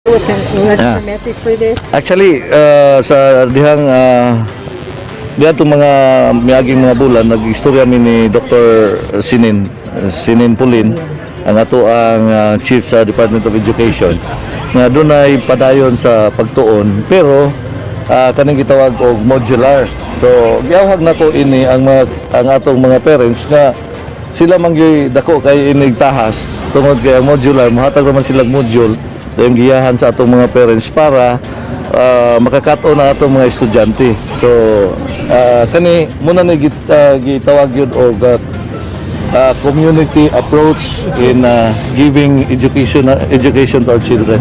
Yeah. message for this? Actually, sa dihang diyan itong mga miaging mga bulan, nag-istorya mi ni Dr. Sinin Pulin, ang ato ang chief sa Department of Education, nga doon ay padayon sa pagtuon, pero kaning gitawag og modular. So giyawag na ko ini ang atong mga parents nga sila mangyoy dako kay inig tahas tungod kay ang modular mohatag naman silang module yung giyahan sa atong mga parents para makakato na atong mga estudyante. So kani muna ni gitawag yun og community approach in giving education to our children.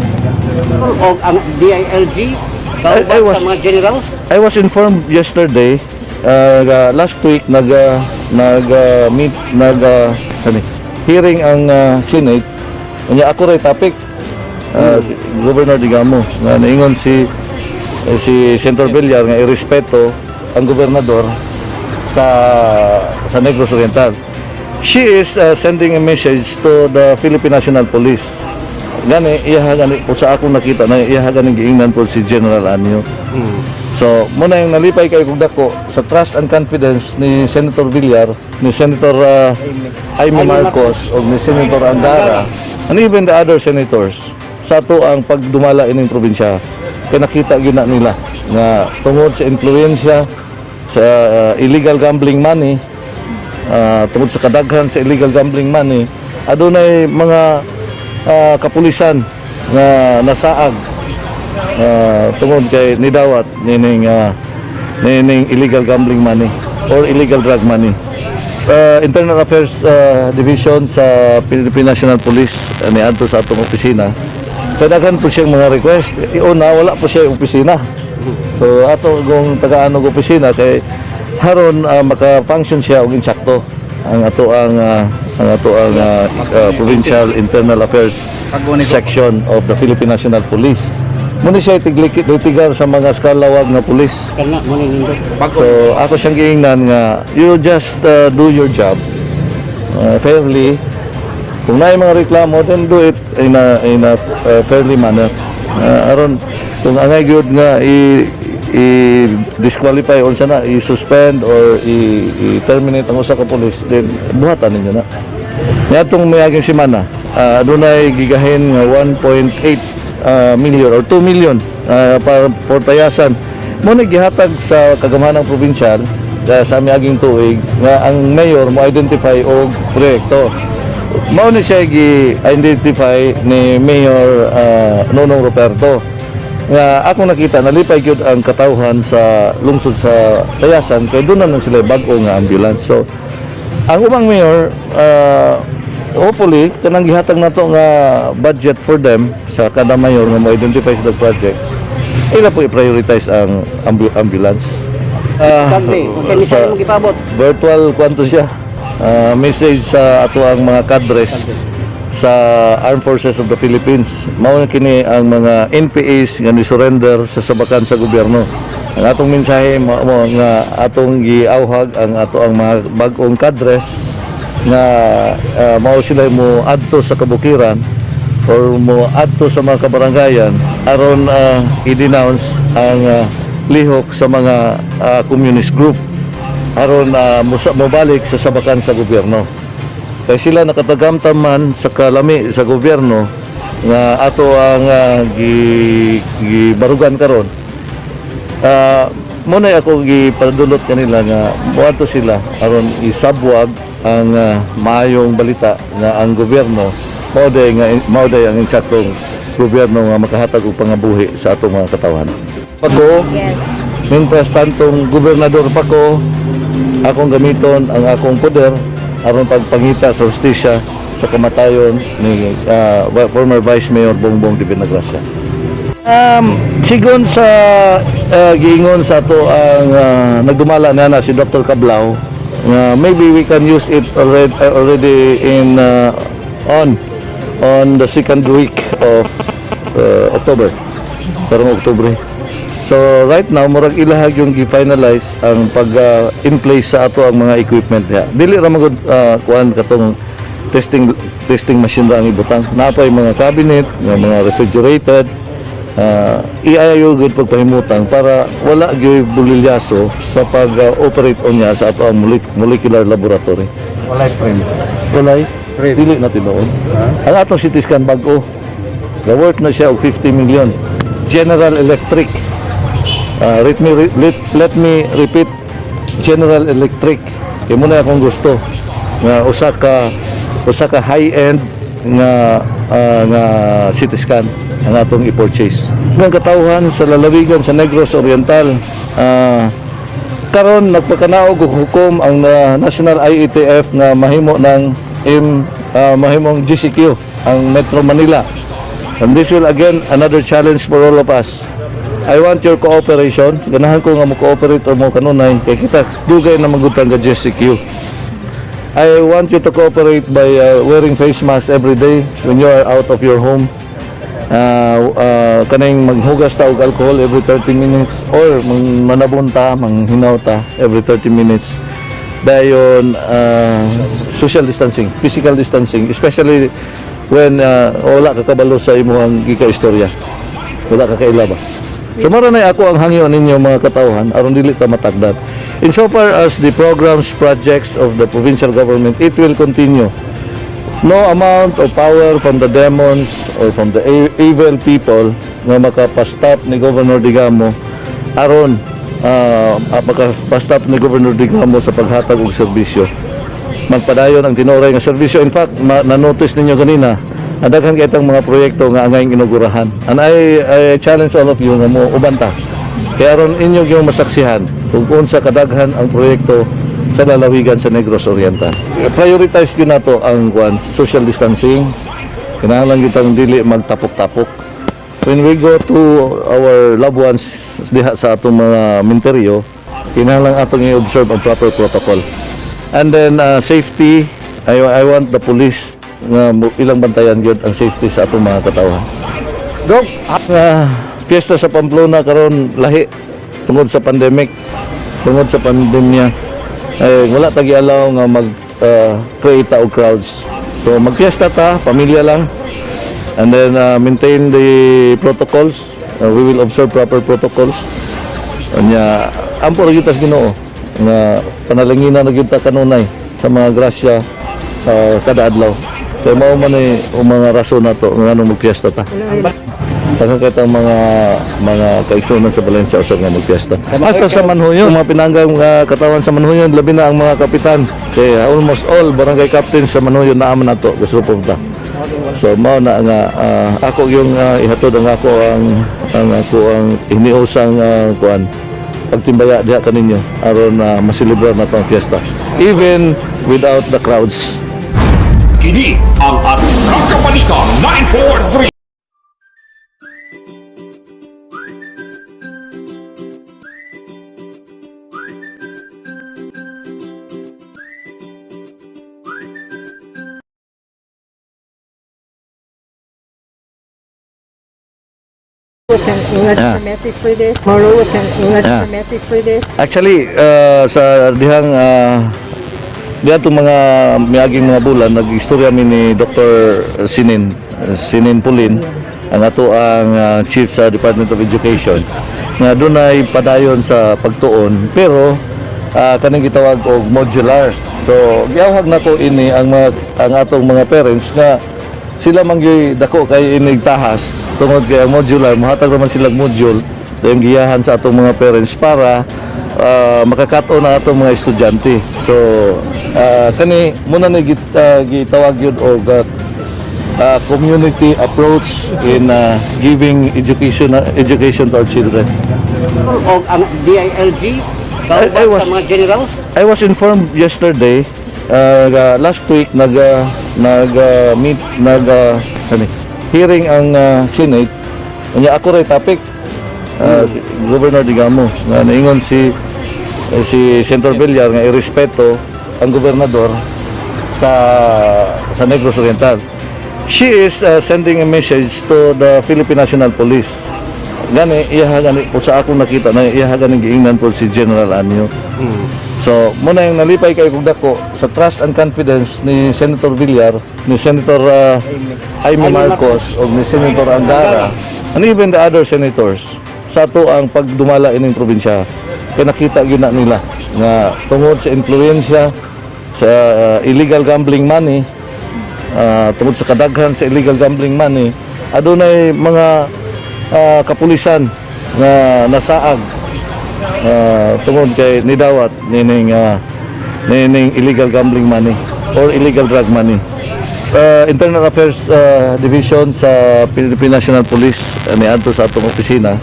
O ang DILG I was- sa mga general. I was informed yesterday, last week meet hearing ang Senate. Unya ako ray topic si Governor Digamo nga naingon si Senator Villar nga irespeto ang gobernador sa Negros Oriental. She is sending a message to the Philippine National Police. Gani gani po sa akong nakita na ganing giingnan po si General Anyo. So muna yung nalipay kay kung dako sa trust and confidence ni Senator Villar, ni Senator Jaime Marcos o ni Senator Angara, and even the other senators sa ato ang pagdumala ining probinsya. Kaya nakita gina nila nga tungod sa influensya sa illegal gambling money, tungod sa kadaghan sa illegal gambling money, adunay mga kapulisan nga nasaag tungod kay nidawat nining illegal gambling money or illegal drug money. Internal Affairs Division sa Philippine National Police niadto sa atong opisina. Kadaghan po siyang mga request. Una, wala po siya opisina. So ato kung tagaan og opisina kay haron maka-function siya og insakto ang ato ang Provincial Internal Affairs Section of the Philippine National Police. Muna siya tigar sa mga skalawag nga pulis. Kana mo ni nindo. So ako siyang giingnan nga you just do your job fairly. Kung na mga reklamo, then do it in a fairly manner. Aron kung angay gyud nga i-disqualify unsa na, i-suspend or i-terminate ang usa ka pulis, then buhatan ninyo na. Niadtong miaging semana, adunay gigahin nga 1.8 million or 2 million for tayasan. Muna gihatag sa kagamhanang probinsyal sa miaging tuig nga ang mayor mo identify og proyekto. Mao ni siya gi-identify ni Mayor Nonong Roberto nga ako nakita nalipay gyud ang katawhan sa lungsod sa Tayasan kay doon na sila bag-o nga ambulance. So ang ubang mayor hopefully kanang gihatag nato nga budget for them sa kada mayor nga mo-identify sa project, ila po i-prioritize ang ambulance. Sabi, kung sa mo gipabot. Virtual kwanto siya. Message sa ato ang mga kadres sa Armed Forces of the Philippines. Mao kini ang mga NPAs nga ni-surrender sa sabakan sa gobyerno. Ang atong mensahe nga atong giawhag ang ato ang mga bag-ong kadres nga mao sila mo adto sa kabukiran or mo adto sa mga kabarangayan aron i-denounce ang lihok sa mga communist group aron mobalik sa sabakan sa gobyerno. Kaya sila nakatagamtam man sa kalami sa gobyerno nga ato ang gibarugan karon. Muna ako gipadulot kanila nga buhato sila aron isabwag ang maayong balita nga ang gobyerno mao day ang insaktong gobyerno nga makahatag og pangabuhi sa atong mga katawan. Ako, Yes. mientras tantong gobernador pa ko, akong gamiton ang akong poder aron pagpangita sa hustisya sa kamatayon ni former Vice Mayor Bongbong de Vinagracia. Sigon sa giingon sa ato ang nagdumala na si Dr. Cablao, maybe we can use it already in on the second week of October. Karong Oktubre. So right now murag ilahag yung gi-finalize ang pag in place sa ato ang mga equipment niya. Dili ra magud kuan katong testing machine ra ang ibutang. Napay mga cabinet, mga refrigerated, iayo gud pagpahimutang para wala gyud bulilyaso sa pag-operate on niya sa ato ang molecular laboratory. Walay friend. Walay, dili na tinuod. Ang atong CT scan bag-o, worth na siya og 50 million. General Electric. Let me repeat, General Electric. Kaya muna akong gusto nga usa ka high-end nga CT scan ang atong i-purchase. Ang katawhan sa lalawigan sa Negros Oriental, karon nagpakanaog og hukom ang National IETF nga mahimo ng mahimong GCQ ang Metro Manila. And this will again another challenge for all of us. I want your cooperation. Ganahan ko nga mo cooperate o mo kanunay kay kita dugay na magutang ka GCQ. I want you to cooperate by wearing face mask every day when you are out of your home. Kaning maghugas ta og alcohol every 30 minutes or manabunta, manghinaw ta every 30 minutes. Dayon social distancing, physical distancing, especially when wala ka kabalo sa imong gika-istorya. Wala ka kailaba. So mara na ako ang hangyo ninyo mga katawhan aron dili ta matagdat. Insofar as the programs, projects of the provincial government, it will continue. No amount of power from the demons or from the evil people na makapastop ni Governor Digamo aron makapastop ni Governor Digamo sa paghatag og serbisyo. Magpadayon ang tinuray nga serbisyo. In fact, na-notice ninyo kanina, daghan kay itang mga proyekto nga angay inugurahan. And I challenge all of you nga mo ubanta. Kaya aron inyo yung masaksihan kung unsa kadaghan ang proyekto sa lalawigan sa Negros Oriental. Prioritize yun nato ang social distancing. Kinahanglan kitang dili magtapok-tapok. When we go to our loved ones diha sa atong mga menteryo, kinahanglan atong i-observe ang proper protocol. And then safety, I want the police nga ilang bantayan gyud ang safety sa atong mga katawhan. Dok, piyesta sa Pamplona karon lahi tungod sa pandemic, tungod sa pandemya. Wala tagi alaw nga mag-create og crowds. So magfiesta ta, pamilya lang. And then maintain the protocols. We will observe proper protocols. Anya ampo ra gyud tas Ginoo nga panalanginan na gyud ta kanunay sa mga grasya kada adlaw. So mao man ni mga rason nato nga nganong magfiesta ta. Taka kita mga kaigsunan sa Valencia usab nga magfiesta. Hasta sa Manhuyon, mga pinanggang katawan sa Manhuyon, labi na ang mga kapitan. Kaya almost all barangay captain sa Manhuyon naaman nato gusto punta. So mao na nga ako yung ihatod ang ako ang hiniusang kuan pagtimbaya diha kaninyo aron masilibrar na tong fiesta even without the crowds. Kini ang Arangka Balita 943. English message for this. Maru can English message for this. Actually, sa dihang diha itong mga miaging mga bulan, nag-istorya mi ni Dr. Sinin Pulin, ang ato ang chief sa Department of Education, nga doon ay padayon sa pagtuon, pero kanang gitawag og modular. So, giyawag na ko ini ang atong mga parents nga sila mangyoy dako kay inig tahas tungod kay ang modular mohatag naman silang module yung giyahan sa atong mga parents para makakaton na atong mga estudyante. So kani muna ni gitawag yun og community approach in giving education to our children. O ang DILG, I was- sa mga generals, I was informed yesterday, last week hearing ang Senate. Unya ako ray topic si Governor Digamo nga naingon si Senator Villar nga irespeto ang gobernador sa Negros Oriental. She is sending a message to the Philippine National Police. Gani iya gani po sa akong nakita na iya gani giingnan po si General Anyo. So, muna yung nalipay kay kung dako sa trust and confidence ni Senator Villar, ni Senator Jaime Marcos, o ni Senator Angara, and even the other senators, sa ato ang pagdumala ining probinsya. Kaya nakita yun na nila nga tungod sa influensya sa illegal gambling money, tungod sa kadaghan sa illegal gambling money, adunay mga kapulisan nga nasaag tungod kay nidawat nining illegal gambling money or illegal drug money. Internal Affairs Division sa Philippine National Police niadto sa atong opisina.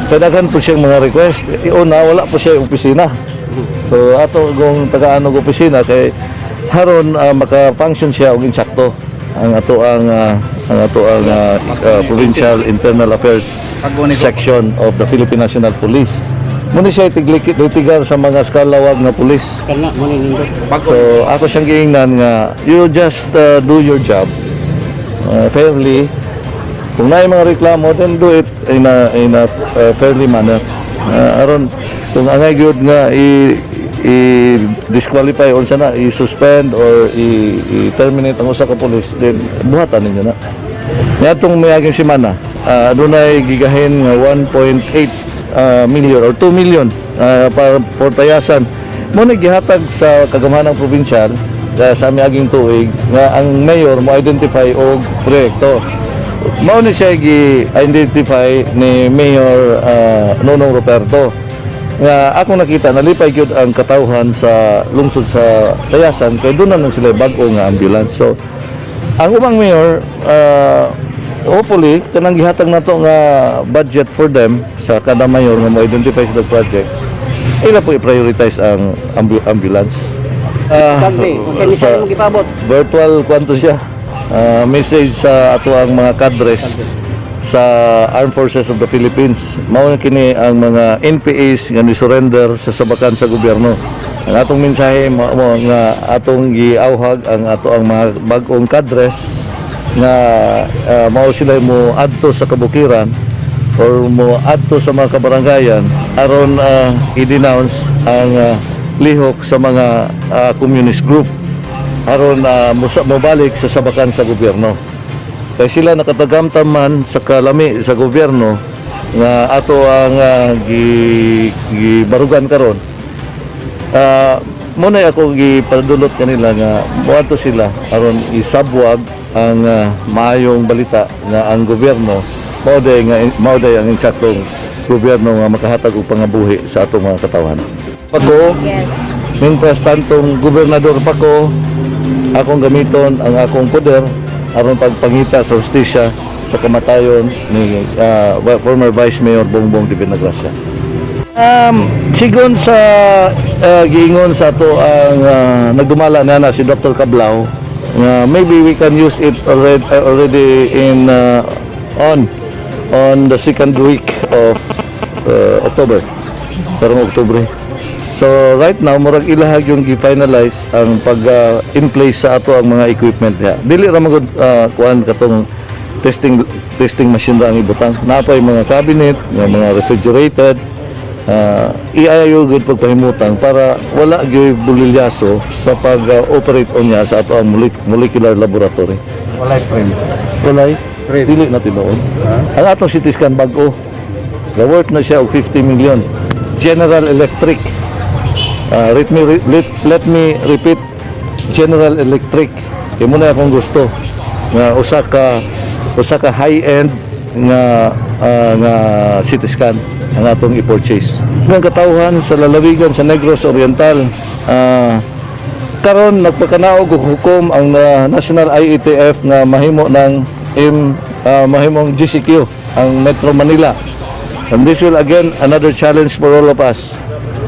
Kadaghan po siyang mga request. Una, wala po siya yung opisina. So ato kung taga-ano opisina kay haron maka-function siya og insakto ang ato ang Provincial Internal Affairs Section of the Philippine National Police. Muna siya litigar sa mga skalawag na pulis. Kana mo ni nindot. So ako siyang giingnan nga you just do your job fairly. Kung na mga reklamo, then do it in a fairly manner. Aron kung angay gyud nga i-disqualify or sana i-suspend or i-terminate ang usa ka pulis, then buhatan ninyo na. Niadtong mayaging semana, adunay gigahin nga 1.8 million or 2 million para portayasan. Muna gihatag sa kagamahanang probinsyal sa miaging tuig nga ang mayor mo identify og proyekto. Mao ni siya gi-identify ni Mayor Nonong Roberto nga akong nakita nalipay gyud ang katawhan sa lungsod sa Tayasan kay doon na sila bag-o nga ambulance. So ang ubang mayor hopefully kanang gihatag nato nga budget for them sa kada mayor nga mo-identify sa project, ila po i-prioritize ang ambulance. Kagni, kani sa mo gipabot. Virtual kwanto siya. Message sa ato ang mga cadres sa Armed Forces of the Philippines. Mao na kini ang mga NPAs nga ni-surrender sa sabakan sa gobyerno. Ang atong mensahe mo nga atong giawhag ang ato ang mga bag-ong cadres nga mao sila mo adto sa kabukiran or mo adto sa mga kabarangayan aron i-denounce ang lihok sa mga communist group aron mobalik sa sabakan sa gobyerno. Kaya sila nakatagamtam man sa kalami sa gobyerno nga ato ang gibarugan karon. Muna ako gipadulot kanila nga moadto sila aron isabwag ang maayong balita nga ang gobyerno mao day ang insaktong gobyerno nga makahatag og pangabuhi sa atong mga katawan. Pako, mintas tantong gobernador Pako, akong gamiton ang akong poder aron pagpangita sa hustisya sa kamatayon ni former Vice Mayor Bongbong Dipinagracia. Sigon sa giingon sa ato ang nagdumala na si Dr. Cablao, maybe we can use it already in on the second week of October. Karong Oktubre. So right now murag ilahag yung gi-finalize ang pag in place sa ato ang mga equipment niya. Dili ra magud kuan katong testing machine ra ang ibutang. Napay mga cabinet, mga refrigerated, iayo gud pagpahimutan para wala gyud bulilyaso sa pag-operate on niya sa ato ang molecular laboratory. Walay frame. Walay dili na tinuod. Ang atong CT scan bag-o. Worth na siya og 50 million. General Electric. Let me repeat, General Electric. Kaya muna akong gusto nga usa ka high-end nga CT scan ang atong i-purchase. Ang katawhan sa lalawigan sa Negros Oriental, karon nagpakanaog og hukom ang National IETF nga mahimo ng mahimong GCQ ang Metro Manila. And this will again another challenge for all of us.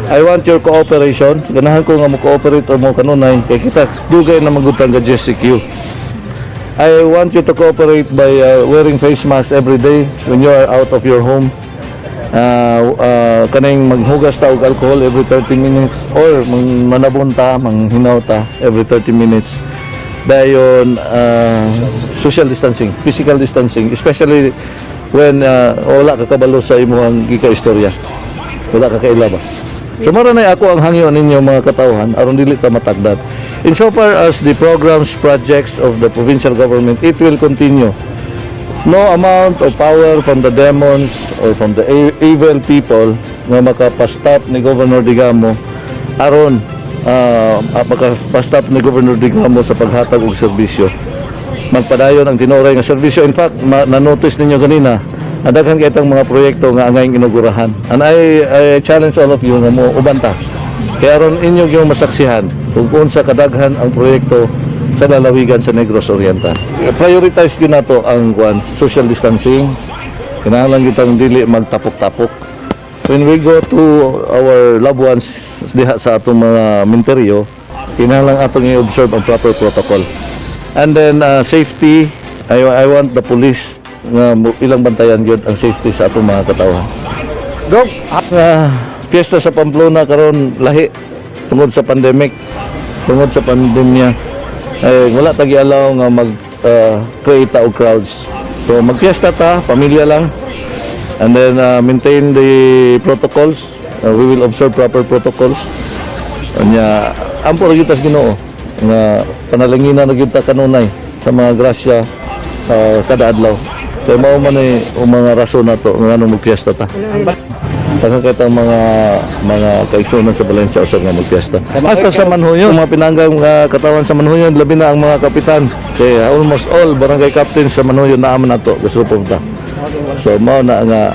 I want your cooperation. Ganahan ko nga mo cooperate or mo kanunay kay kita dugay na magutang ga GCQ. I want you to cooperate by wearing face mask every day when you are out of your home. Kaning maghugas ta og alcohol every 30 minutes or manabunta, manghinaw ta every 30 minutes. Dayon social distancing, physical distancing, especially when wala ka kabalo sa imong gika-istorya. Wala ka kaila ba? So mara na ako ang hangyo ninyo mga katawhan aron dili ta matagdat. Insofar as the programs, projects of the provincial government, it will continue. No amount of power from the demons or from the evil people nga makapastop ni Governor Digamo aron makapastop ni Governor Digamo sa paghatag og serbisyo. Magpadayon ang tinuray nga serbisyo. In fact, na-notice ninyo kanina, daghan kay itang mga proyekto nga angay inugurahan. And I challenge all of you nga mo ubanta. Kaya aron inyo yung masaksihan kung unsa kadaghan ang proyekto sa lalawigan sa Negros Oriental. Prioritize yun nato ang social distancing. Kinahanglan kitang dili magtapok-tapok. When we go to our loved ones diha sa atong mga menteryo, kinahanglan atong i-observe ang proper protocol. And then safety, I want the police nga ilang bantayan gyud ang safety sa atong mga katawhan. Dok, piyesta sa Pamplona karon lahi tungod sa pandemic, tungod sa pandemya. Ay wala tagi allow nga mag create og crowds. So magpiesta ta, pamilya lang. And then maintain the protocols. We will observe proper protocols. Anya ampo ra gyud tas Ginoo nga panalanginan na gyud ta kanunay sa mga grasya kada adlaw. Kaya mao man ay mga rason nato nga anong magpiesta ta. Tagang kita mga kaigsunan sa Valencia usab nga magpiesta. Hasta sa Manhuyon, mga pinanggang katawan sa Manhuyon, labi na ang mga kapitan. Kaya almost all barangay captains sa Manhuyon naaman nato gusto punta. So mao na nga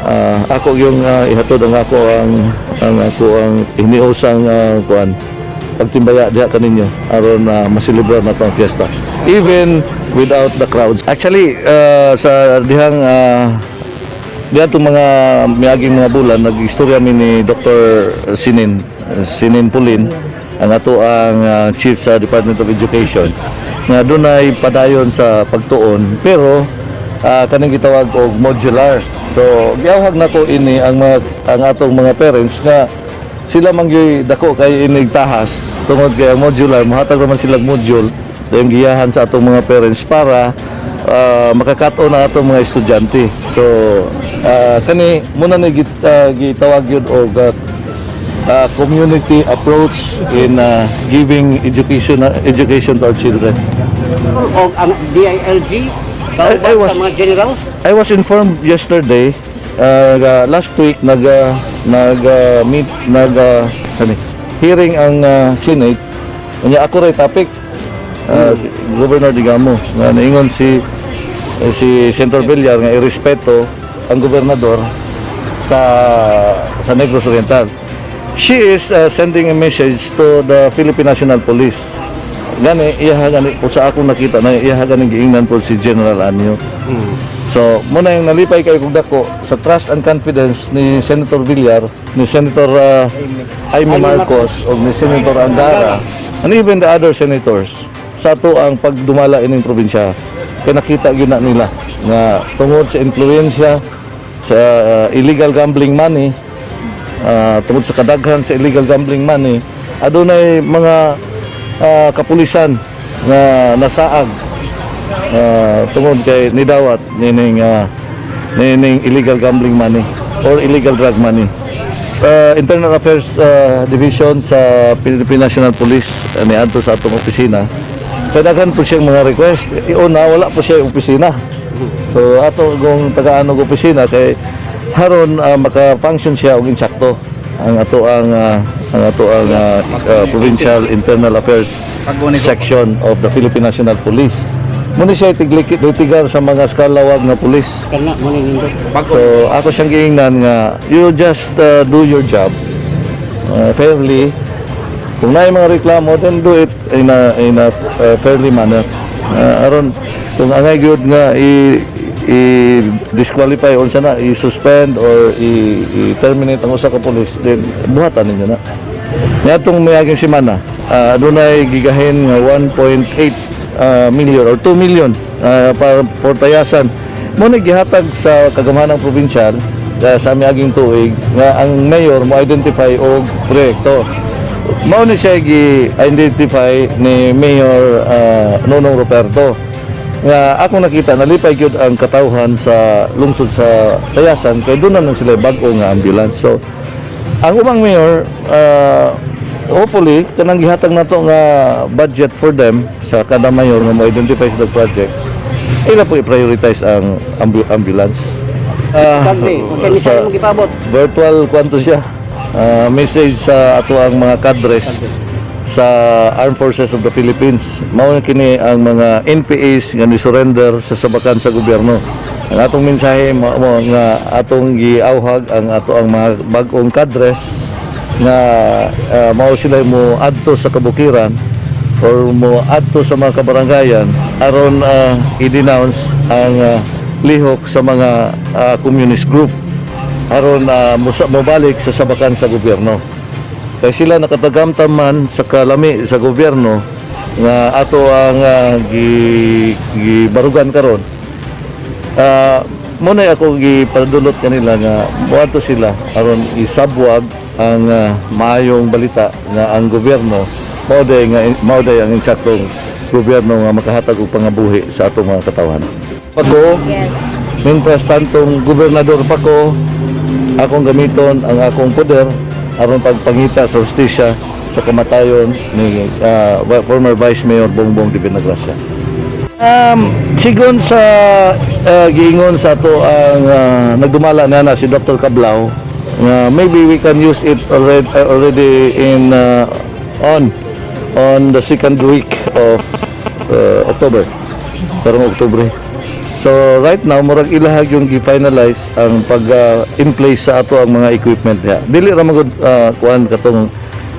ako yung ihatod ang ako ang iniusang kuan pagtimbaya diha kaninyo aron masilibrar na tong fiesta even without the crowds. Actually sa dihang diha tong mga miaging mga bulan nag-istorya mi ni Dr. Sinin Pulin ang ato ang chief sa Department of Education nga dunay padayon sa pagtuon pero kaning gitawag og modular. So giawhag nako ini ang atong mga parents nga sila mangyoy dako kay inig tahas tungod kay modular mohatag naman sila module yung giyahan sa atong mga parents para makakato na atong mga estudyante. So kani muna ni gitawag yun og community approach in giving education to our children. O ang DILG, I was- sa mga generals, I was informed yesterday last week meet hearing ang Senate unya ako ray topic si Governor Digamo nga naingon si Senator Villar nga irespeto ang gobernador sa Negros Oriental. She is sending a message to the Philippine National Police. Gani po sa akong nakita na ganing giingnan po si General Anyo. So muna yung nalipay kay kung dako sa trust and confidence ni Senator Villar, ni Senator Jaime Marcos o ni Senator Angara and even the other senators sa ato ang pagdumala ining probinsya. Kaya nakita gyud na nila nga tungod sa influensya sa illegal gambling money, tungod sa kadaghan sa illegal gambling money, adunay mga kapulisan nga nasaag tungod kay nidawat nining illegal gambling money or illegal drug money. Internal Affairs Division sa Philippine National Police niadto sa atong opisina. Kadaghan po siyang mga request. Una wala po siya opisina. So ato gong taga-anog opisina kay haron maka-function siya og insakto ang ato ang Provincial Internal Affairs Section of the Philippine National Police. Muna siya itigar sa mga skalawag na pulis. kana mo ni nindot. So ako siyang giingnan nga you just do your job fairly. Kung na mga reklamo, then do it in a fairly manner. Aron kung angay gyud nga i-disqualify unsa na, i-suspend or i-terminate ang usa ka pulis, then buhatan ninyo na. Niadtong miaging semana, adunay gigahin nga 1.8 million or 2 million para portayasan. Muna gihatag sa kagamhanang probinsyal sa miaging tuig nga ang mayor mo identify og proyekto. Mao ni siya gi-identify ni Mayor Nonong Roberto nga ako nakita nalipay gyud ang katawhan sa lungsod sa Tayasan kay doon na sila bag-o nga ambulance. So Ang ubang mayor, hopefully kanang gihatag nato nga budget for them sa kada mayor nga mo-identify sa project. Ila po i-prioritize ang ambulance. Kagli, kung saan mo gipabot. Virtual kwanto siya. Message sa ato ang mga kadres sa Armed Forces of the Philippines. Mao kini ang mga NPAs nga ni-surrender sa sabakan sa gobyerno. Ang atong mensahe mo nga atong giawhag ang ato ang mga bag-ong kadres nga mao sila mo adto sa kabukiran or mo adto sa mga kabarangayan aron i-denounce ang lihok sa mga communist group aron mobalik sa sabakan sa gobyerno. Kaya sila nakatagamtaman sa kalami sa gobyerno nga ato ang gibarugan karon. Muna ako gipadulot kanila nga moadto sila aron isabwag ang maayong balita nga ang gobyerno mao day ang insaktong gobyerno nga makahatag og pangabuhi sa atong mga katawan. Ako, Yes. mientras tantong gobernador pa ko, akong gamiton ang akong poder aron pagpangita sa hustisya sa kamatayon ni former Vice Mayor Bongbong de Vinagracia. Sigon sa giingon sa ato ang nagdumala na si Dr. Cablao, maybe we can use it already in on the second week of October. Karong Oktubre. So right now murag ilahag yung gi-finalize ang pag in place sa ato ang mga equipment niya. Dili ra magud kuan katong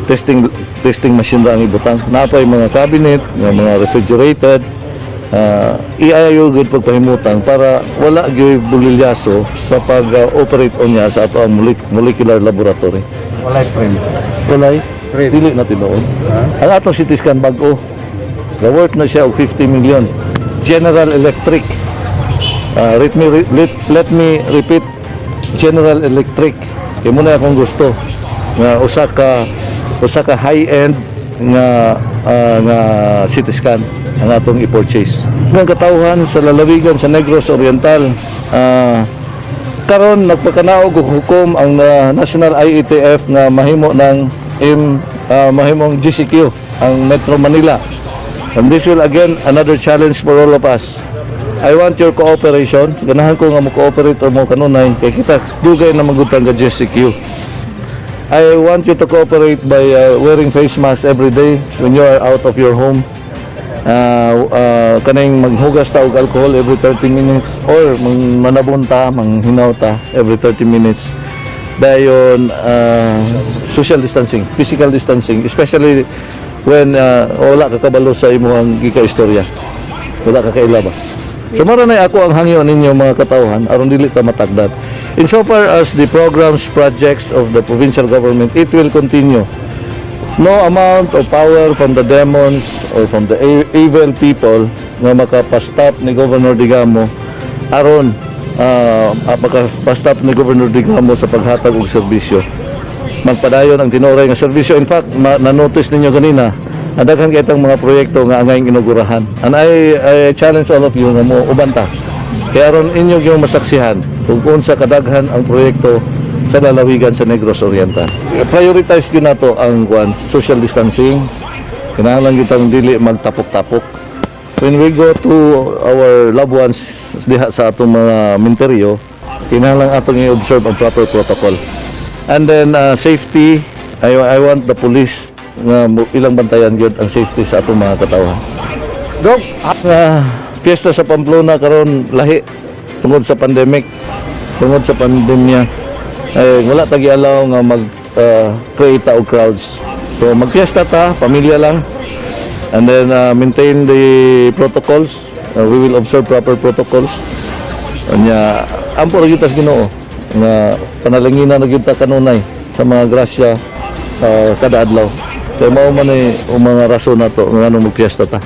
testing machine ra ang ibutang. Napay mga cabinet, mga refrigerated, iayo gud pagpahimutan para wala gyud bulilyaso sa pag-operate on niya sa ato ang molecular laboratory. Walay friend. Walay dili na tinuod. Ang atong CT scan bag-o. Worth na siya og 50 million. General Electric. Let me repeat. General Electric. Kaya muna akong gusto nga usa ka high-end nga CT scan ang atong i-purchase. Ang katawhan sa lalawigan sa Negros Oriental, karon nagpakanaog og hukom ang National IETF nga mahimo ng mahimong GCQ ang Metro Manila. And this will again another challenge for all of us. I want your cooperation. Ganahan ko nga mo cooperate or mo kanunay kay kita dugay na magutang ka GCQ. I want you to cooperate by wearing face mask every day when you are out of your home. Kaning maghugas ta og alcohol every 30 minutes or manabunta, manghinaw ta every 30 minutes. Dayon social distancing, physical distancing, especially when wala ka kabalo sa imong gika-istorya. Wala ka kailaba. So mara na ako ang hangyo ninyo mga katawhan aron dili ta matagdat. Insofar as the programs, projects of the provincial government, it will continue. No amount of power from the demons or from the evil people na makapastop ni Governor Digamo aron makapastop ni Governor Digamo sa paghatag og serbisyo. Magpadayon ang tinuray nga serbisyo. In fact, na-notice ninyo kanina, daghan kay itong mga proyekto nga angay inugurahan. And I challenge all of you nga mo ubanta. Kaya aron inyo yung masaksihan kung unsa kadaghan ang proyekto sa lalawigan sa Negros Oriental. Prioritize yun nato ang social distancing. Kinahanglan kitang dili magtapok-tapok. When we go to our loved ones diha sa atong mga menteryo, kinahanglan atong i-observe ang proper protocol. And then safety, I want the police nga ilang bantayan gyud ang safety sa atong mga katawhan. Dok, ang piyesta sa Pamplona karon lahi tungod sa pandemic, tungod sa pandemya. Wala tagi alaw nga mag-create og crowds. So magpiyesta ta, pamilya lang. And then maintain the protocols. We will observe proper protocols. Anya, ampo ra gyud tas Ginoo nga panalanginan na gyud ta kanunay sa mga grasya kada adlaw. So mao man ni mga rason nato nga nganong magpiesta ta.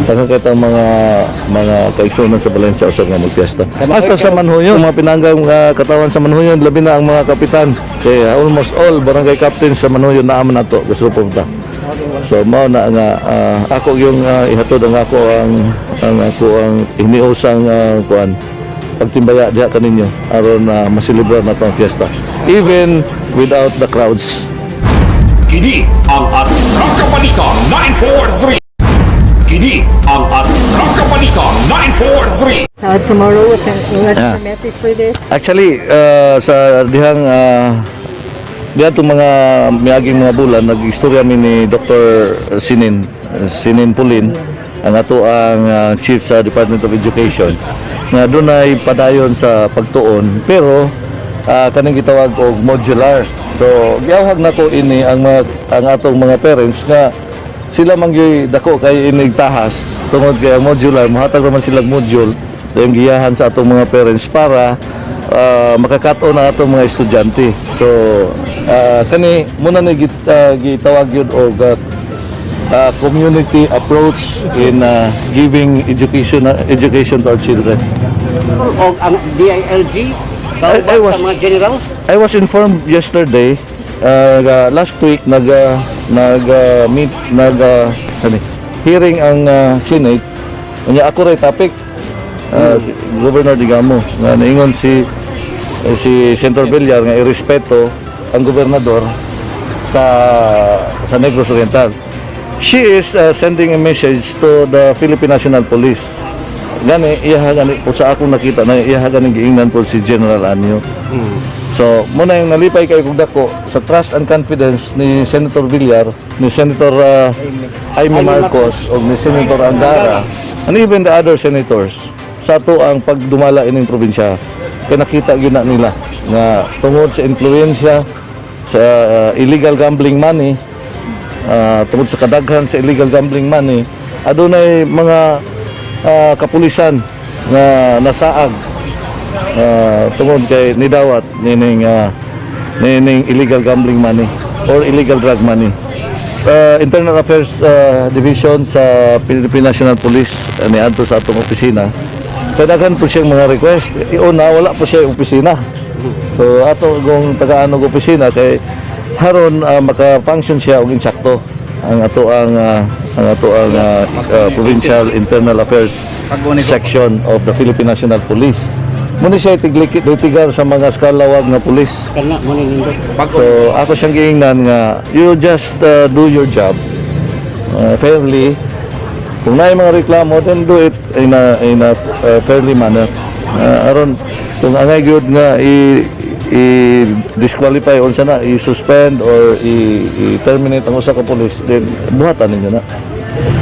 Taga kita mga kaigsunan sa Valencia usab nga magpiesta. Basta sa Manhuyon, mga pinanggang katawan sa Manhuyon, labi na ang mga kapitan. Kay almost all barangay captain sa Manhuyon naa man nato gasupo ta. So mao na nga ako yung ihatod ang ako ang iniusang kuan pagtimbaya diha kaninyo aron masilibrar na tong fiesta even without the crowds. Kini ang Atraka Balita 943. Kini ang Atraka Balita 943. Tomorrow, we'll Yeah. have a message for this. Actually, sa dihang diha itong mga miaging mga bulan, nag-istorya mi ni Dr. Sinin Pulin, ang ato ang chief sa Department of Education, nga doon ay padayon sa pagtuon, pero kanang gitawag og modular. So, giyawag na ko ini ang atong mga parents nga sila mangyoy dako kay inig tahas tungod kay modular, mohatag naman sila module yung giyahan sa atong mga parents para makakato na atong mga estudyante. So kani muna ni gitawag yun og community approach in giving education to our children. O ang DILG, I bawat was- sa mga generals. I was informed yesterday, last week meet hearing ang Senate. Unya ako ray topic si Governor Digamo nga naingon si Senator Villar nga irespeto ang gobernador sa Negros Oriental. She is sending a message to the Philippine National Police. Gani po sa akong nakita na ganing giingnan po si General Anyo. So, muna yung nalipay kay kong dako sa trust and confidence ni Senator Villar, ni Senator Jaime Marcos, o ni Senator Angara, and even the other senators, sa ato ang pagdumala ining probinsya. Kaya nakita gina nila na tungod sa influensya, sa illegal gambling money, tungod sa kadaghan sa illegal gambling money, adunay mga kapulisan na nasaag tungod kay nidawat nining illegal gambling money or illegal drug money. Sa Internal Affairs Division sa Philippine National Police niadto sa atong opisina, kadaghan po siyang mga request. Una, wala po siya yung opisina. So ato kung taga-anog opisina kay haron maka-function siya og insakto ang ato ang Provincial Internal Affairs Section of the Philippine National Police. Muna siya itigar sa mga skalawag na pulis. Kana mo ni nindot. So ako siyang giingnan nga you just do your job fairly. Kung na mga reklamo, then do it in a fairly manner. Aron kung angay gyud nga i-disqualify unsa na, i-suspend or i-terminate ang usa ka pulis, then buhatan ninyo na.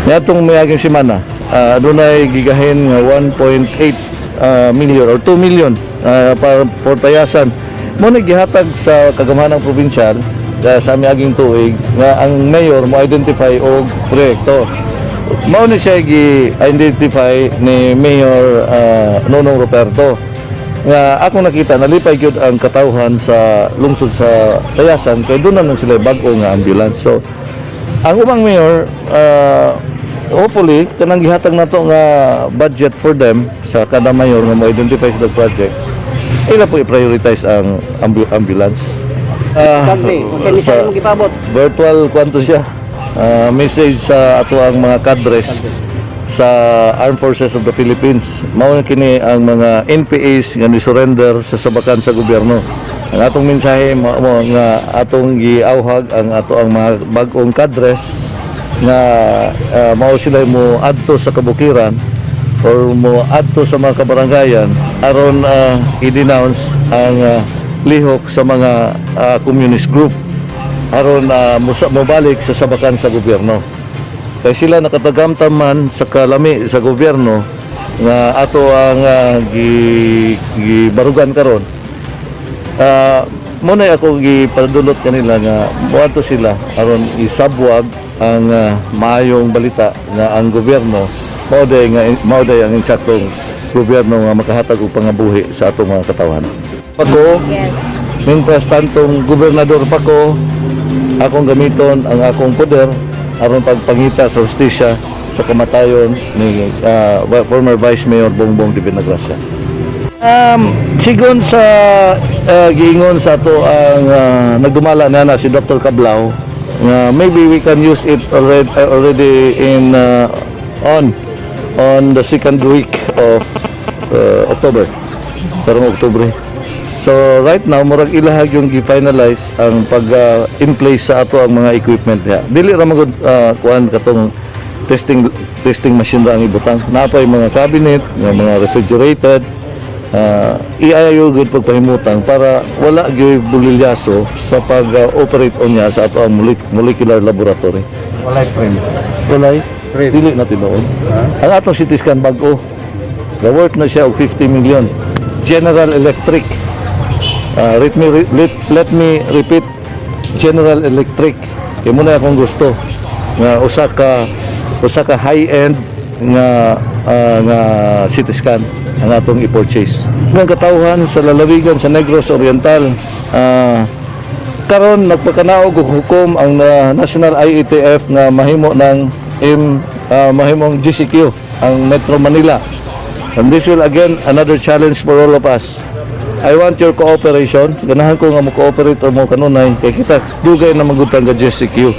Niadtong miaging semana, adunay gigahin nga 1.8 million or 2 million para for tayasan. Muna gihatag sa kagamahanang probinsyal sa miaging tuig nga ang mayor mo identify og proyekto. Mao ni siya gi-identify ni Mayor Nonong Roberto nga ako nakita nalipay gyud ang katawhan sa lungsod sa Tayasan kay doon na sila bag-o nga ambulance. So ang ubang mayor hopefully kanang gihatag nato nga budget for them sa kada mayor nga mo-identify sa project, ila po i-prioritize ang ambulance. Kami, kani sa mo gipabot. Virtual kwanto siya. Message sa ato ang mga kadres sa Armed Forces of the Philippines. Mao na kini ang mga NPAs nga ni-surrender sa sabakan sa gobyerno. Ang atong mensahe mo nga atong giawhag ang ato ang mga bag-ong kadres nga mao sila mo adto sa kabukiran or mo adto sa mga kabarangayan aron i-denounce ang lihok sa mga communist group aron mobalik sa sabakan sa gobyerno. Kay sila nakatagamtaman sa kalami sa gobyerno nga ato ang gibarugan karon. Muna ako gipadulot kanila nga moadto sila aron isabwag ang maayong balita nga ang gobyerno mao day ang insaktong gobyerno nga makahatag og pangabuhi sa atong mga katawhan. Pako, mientras tantong gobernador pa ko, akong gamiton ang akong poder aron pagpangita sa hustisya sa kamatayon ni former Vice Mayor Bongbong de Vinagracia. Sigon sa giingon sa ato ang nagdumala na si Dr. Cablao, maybe we can use it already in on the second week of October. karong Oktubre. So right now murag ilahag yung gi-finalize ang pag in place sa ato ang mga equipment niya. Dili ra magud kuan katong testing machine ra ang ibutang. Napay mga cabinet, mga refrigerated, iayo gud pagpahimutang para wala gyud bulilyaso sa pag-operate on niya sa ato ang molecular laboratory. Walay friend. Walay, dili na tinuod. Ang atong CT scan bag-o, the worth na siya og 50 million. General Electric. Let me repeat, General Electric. Kaya muna akong gusto nga usa ka high-end nga CT scan ang atong i-purchase. Ang katawhan sa lalawigan sa Negros Oriental, karon nagpakanaog og hukom ang National IETF nga mahimo ng mahimong GCQ ang Metro Manila. And this will again another challenge for all of us. I want your cooperation. Ganahan ko nga mo cooperate or mo kanunay kay kita dugay na magutang ga GCQ.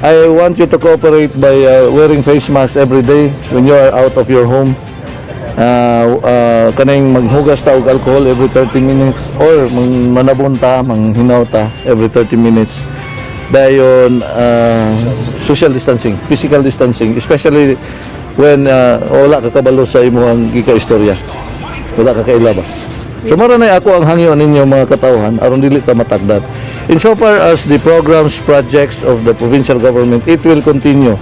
I want you to cooperate by wearing face mask every day when you are out of your home. Kaning maghugas ta og alcohol every 30 minutes or manabunta, manghinawta every 30 minutes. Dayon social distancing, physical distancing, especially when wala ka kabalo sa imong gika-istorya. Wala ka kailaba. So mara na ako ang hangyo ninyo mga katawhan aron dili ta matagdat. Insofar as the programs, projects of the provincial government, it will continue.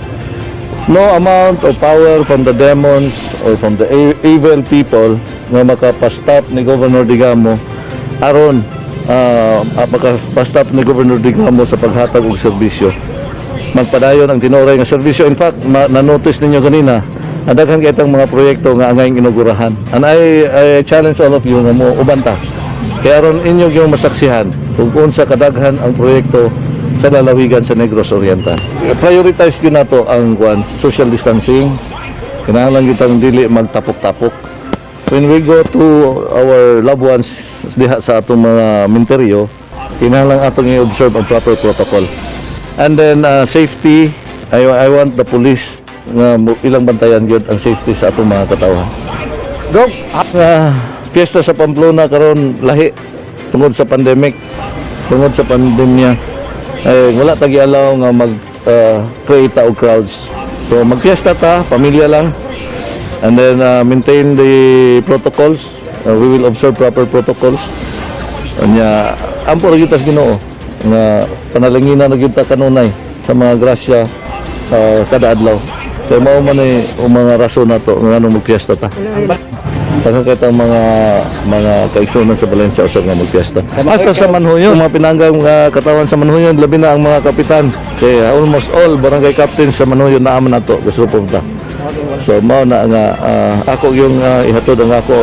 No amount of power from the demons or from the evil people na makapastop ni Governor Digamo aron makapastop ni Governor Digamo sa paghatag og serbisyo. Magpadayon ang tinuray nga serbisyo. In fact, na-notice ninyo kanina, daghan kay itong mga proyekto nga angay inugurahan. And I challenge all of you nga mo ubanta. Kaya aron inyo yung masaksihan kung unsa kadaghan ang proyekto sa lalawigan sa Negros Oriental. Prioritize yun nato ang social distancing. Kinahanglan kitang dili magtapok-tapok. When we go to our loved ones diha sa atong mga menteryo, kinahanglan atong i-observe ang proper protocol. And then safety, I want the police nga ilang bantayan gyud ang safety sa atong mga katawhan. Go. Piyesta sa Pamplona karon lahi tungod sa pandemic, tungod sa pandemya. Wala tagi alaw nga mag create og crowds. So magpiyesta ta, pamilya lang. And then maintain the protocols. We will observe proper protocols. Anya ampo ra gyud tas Ginoo nga panalanginan na gyud ta kanunay sa mga grasya kada adlaw. So mao man ni mga rason nato nga anong magpiyesta ta. Pagkakita mga kaigsunan sa Valencia usab nga magpiyesta. Basta sa Manhuyon, mga pinanggang katawan sa Manhuyon, labi na ang mga kapitan. Kaya almost all barangay captain sa Manhuyon naaman nato gusto punta. So mao na nga ako yung ihatod ang ako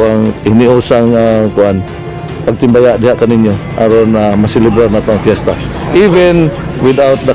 ang iniusang kuan pagtimbaya diha kaninyo aron masilibrar na tong fiesta even without the